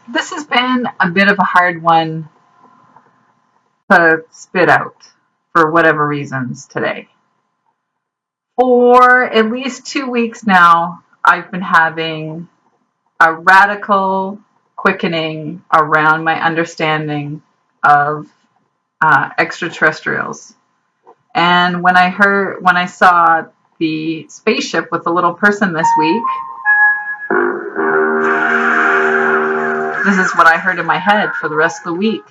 This has been a bit of a hard one to spit out for whatever reasons today. For at least 2 weeks now, I've been having a radical quickening around my understanding of extraterrestrials. And when I saw the spaceship with the little person this week, this is what I heard in my head for the rest of the week.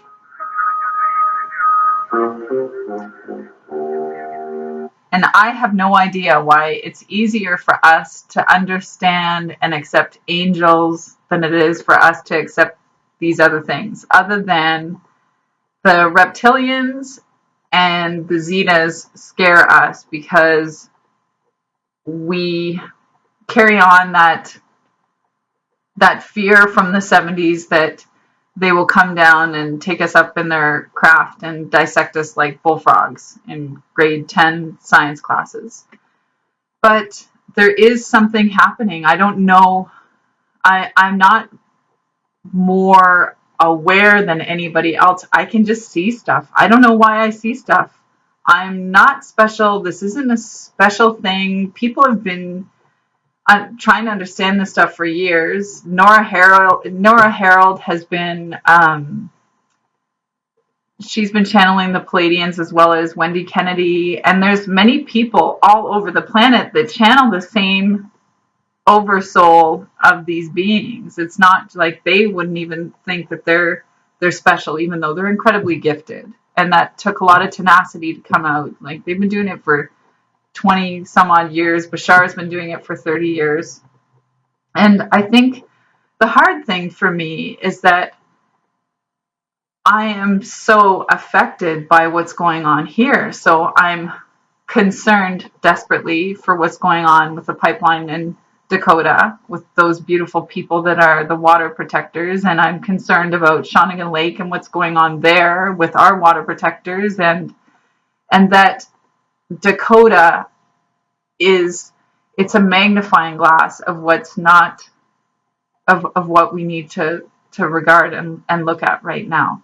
And I have no idea why it's easier for us to understand and accept angels than it is for us to accept these other things, other than the reptilians and the Zetas scare us because we carry on that fear from the 70s that they will come down and take us up in their craft and dissect us like bullfrogs in grade 10 science classes. But there is something happening. I don't know. I'm not more aware than anybody else. I can just see stuff. I don't know why I see stuff. I'm not special. This isn't a special thing. People have been trying to understand this stuff for years. Nora Harold has been she's been channeling the Palladians as well as Wendy Kennedy, and there's many people all over the planet that channel the same oversoul of these beings. It's not like they wouldn't even think that they're special, even though they're incredibly gifted. And that took a lot of tenacity to come out. Like they've been doing it for 20 some odd years. Bashar's been doing it for 30 years. And I think the hard thing for me is that I am so affected by what's going on here. So I'm concerned desperately for what's going on with the pipeline in Dakota with those beautiful people that are the water protectors. And I'm concerned about Shawnigan Lake and what's going on there with our water protectors, and that Dakota it's a magnifying glass of what's not of what we need to regard and look at right now.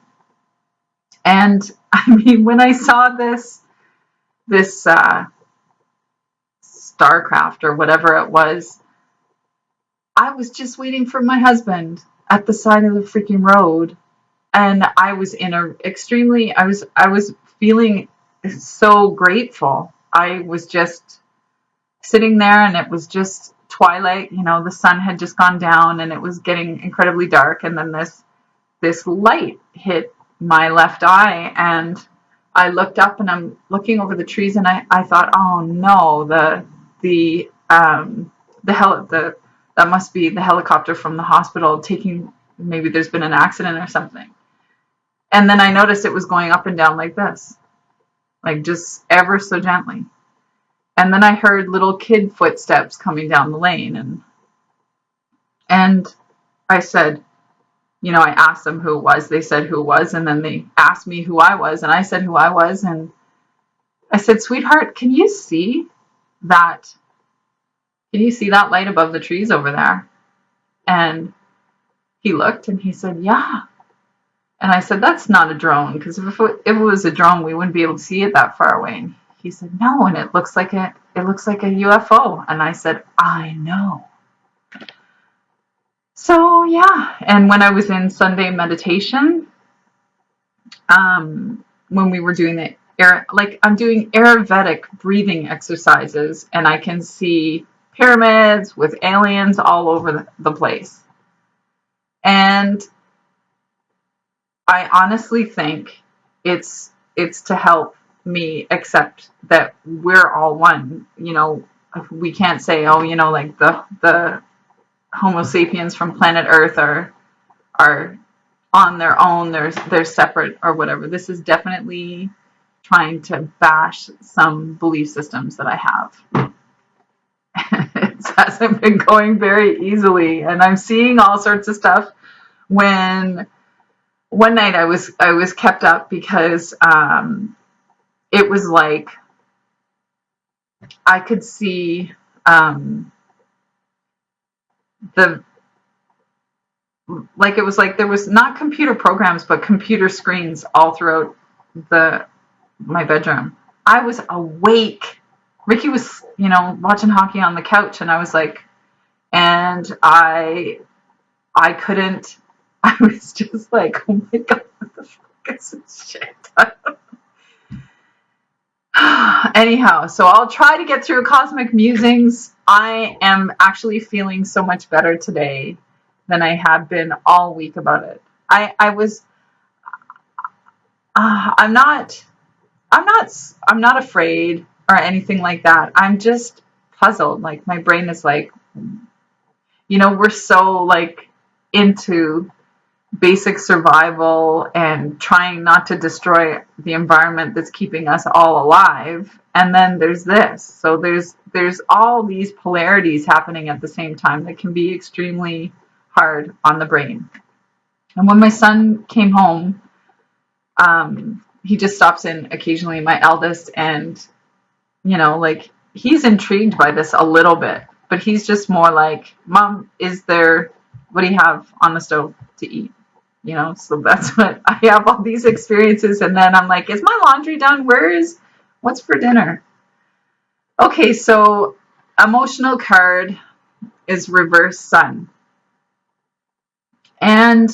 And I mean, when I saw this Starcraft or whatever it was, I was just waiting for my husband at the side of the freaking road, and I was in a extremely I was feeling so grateful. I was just sitting there, and it was just twilight. You know, the sun had just gone down, and it was getting incredibly dark. And then this light hit my left eye, and I looked up, and I'm looking over the trees, and I thought, oh no, the that must be the helicopter from the hospital taking, maybe there's been an accident or something. And then I noticed it was going up and down like this, like just ever so gently. And then I heard little kid footsteps coming down the lane, and I said, you know, I asked them who it was. They said who it was, and then they asked me who I was, and I said who I was, and I said, sweetheart, can you see that? Can you see that light above the trees over there? And he looked and he said, yeah. And I said, that's not a drone, because if it was a drone, we wouldn't be able to see it that far away. And he said, no, and it looks like a UFO. And I said, I know. So yeah, and when I was in Sunday meditation, when we were doing the I'm doing Ayurvedic breathing exercises, and I can see pyramids with aliens all over the place. And I honestly think it's to help me accept that we're all one. You know, we can't say, oh, you know, like the Homo sapiens from planet Earth are on their own, they're separate or whatever. This is definitely trying to bash some belief systems that I have. It hasn't been going very easily, and I'm seeing all sorts of stuff. When one night I was kept up because it was like I could see the like it was like there was not computer programs, but computer screens all throughout my bedroom. I was awake. Ricky was, watching hockey on the couch, and I was like, and I couldn't. I was just like, oh my god, what the fuck is this shit? Anyhow, so I'll try to get through Cosmic Musings. I am actually feeling so much better today than I had been all week about it. I was. I'm not. I'm not afraid or anything like that. I'm just puzzled. Like my brain is like, we're so like into basic survival and trying not to destroy the environment that's keeping us all alive. And then there's this. So there's all these polarities happening at the same time that can be extremely hard on the brain. And when my son came home, he just stops in occasionally, my eldest, and like he's intrigued by this a little bit, but he's just more like, Mom, what do you have on the stove to eat? So that's what I have, all these experiences. And then I'm like, is my laundry done? What's for dinner? Okay, so emotional card is reverse sun. And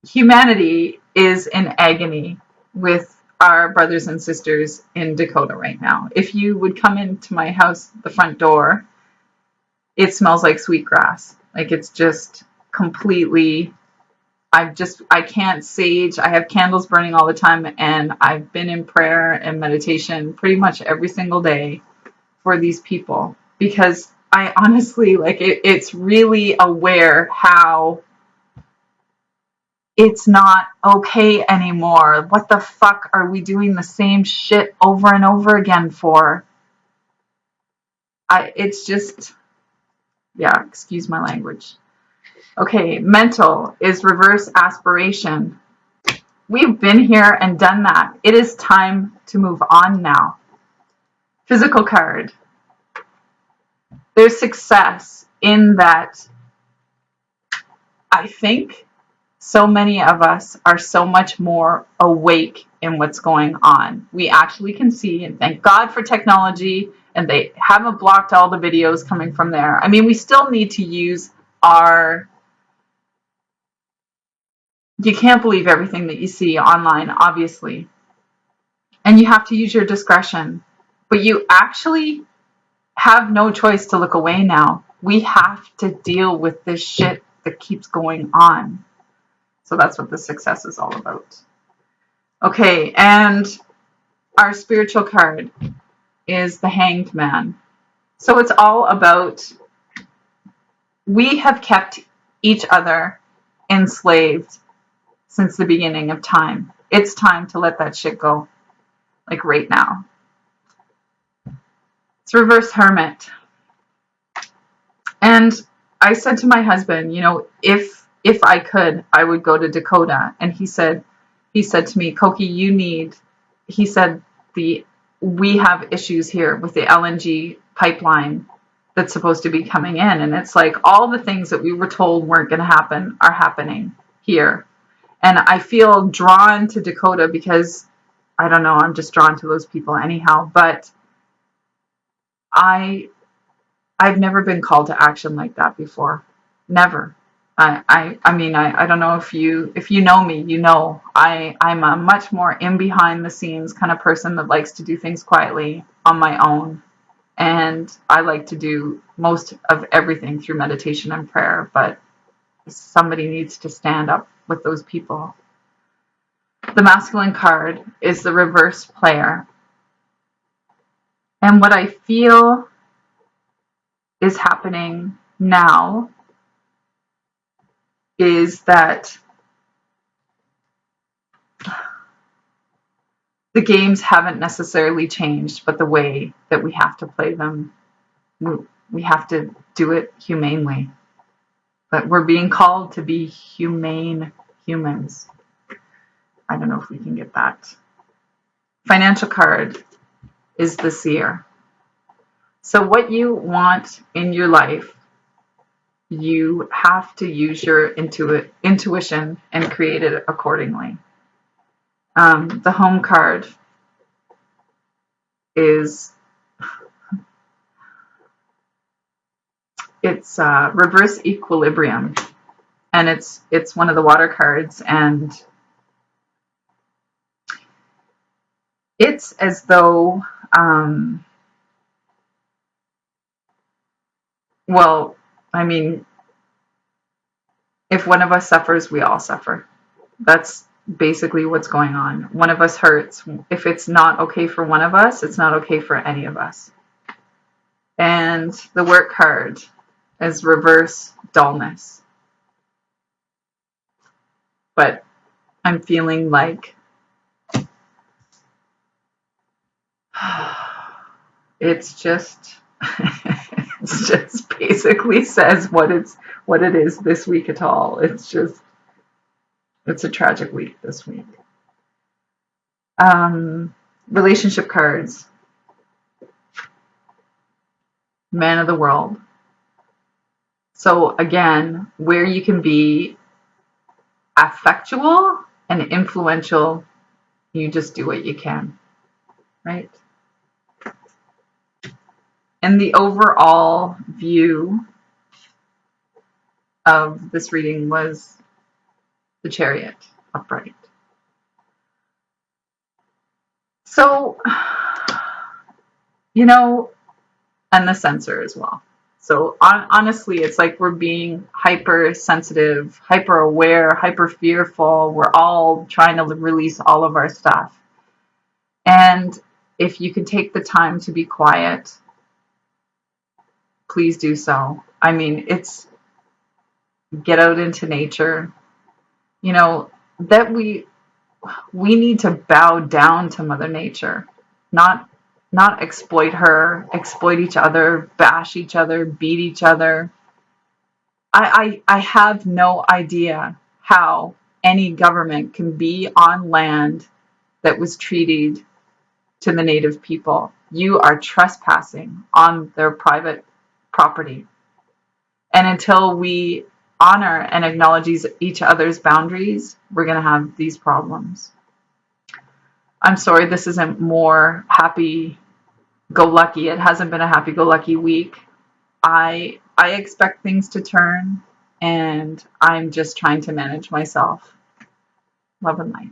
humanity is in agony with our brothers and sisters in Dakota right now. If you would come into my house, the front door, it smells like sweetgrass. Like it's just completely, I can't sage. I have candles burning all the time, and I've been in prayer and meditation pretty much every single day for these people, because I honestly, like, it's really aware how it's not okay anymore. What the fuck are we doing the same shit over and over again for? It's just, yeah, excuse my language. Okay, mental is reverse aspiration. We've been here and done that. It is time to move on now. Physical card. There's success in that. I think so many of us are so much more awake in what's going on. We actually can see, and thank God for technology, and they haven't blocked all the videos coming from there. I mean, we still need to use you can't believe everything that you see online, obviously. And you have to use your discretion. But you actually have no choice to look away now. We have to deal with this shit that keeps going on. So that's what the success is all about. Okay, and our spiritual card is the Hanged Man. So it's all about, we have kept each other enslaved since the beginning of time. It's time to let that shit go. Like right now. It's reverse hermit. And I said to my husband, if I could, I would go to Dakota. And he said to me, Koki, he said, we have issues here with the LNG pipeline that's supposed to be coming in. And it's like all the things that we were told weren't going to happen are happening here. And I feel drawn to Dakota because, I don't know, I'm just drawn to those people anyhow. But I've never been called to action like that before. Never. I mean, I don't know if you know me, I'm a much more in behind the scenes kind of person that likes to do things quietly on my own. And I like to do most of everything through meditation and prayer, but somebody needs to stand up with those people. The masculine card is the reverse player. And what I feel is happening now is that the games haven't necessarily changed, but the way that we have to play them, we have to do it humanely. But we're being called to be humane humans. I don't know if we can get that. Financial card is the seer. So what you want in your life you have to use your intuition and create it accordingly. The home card is, it's reverse equilibrium, and it's one of the water cards, and it's as though, well, I mean, if one of us suffers, we all suffer. That's basically what's going on. One of us hurts. If it's not okay for one of us, it's not okay for any of us. And the work card is reverse dullness. But I'm feeling like it's just it just basically says what it is this week at all. It's a tragic week this week. Relationship cards. Man of the world. So again, where you can be affectual and influential, you just do what you can, right? And the overall view of this reading was the Chariot upright. So, and the Censor as well. So honestly, it's like we're being hypersensitive, hyper aware, hyper fearful. We're all trying to release all of our stuff. And if you can take the time to be quiet, please do so. I mean, it's get out into nature. That we need to bow down to Mother Nature, not exploit her, exploit each other, bash each other, beat each other. I have no idea how any government can be on land that was treated to the native people. You are trespassing on their private property. And until we honor and acknowledge each other's boundaries, we're going to have these problems. I'm sorry, this isn't more happy-go-lucky. It hasn't been a happy-go-lucky week. I expect things to turn, and I'm just trying to manage myself. Love and light.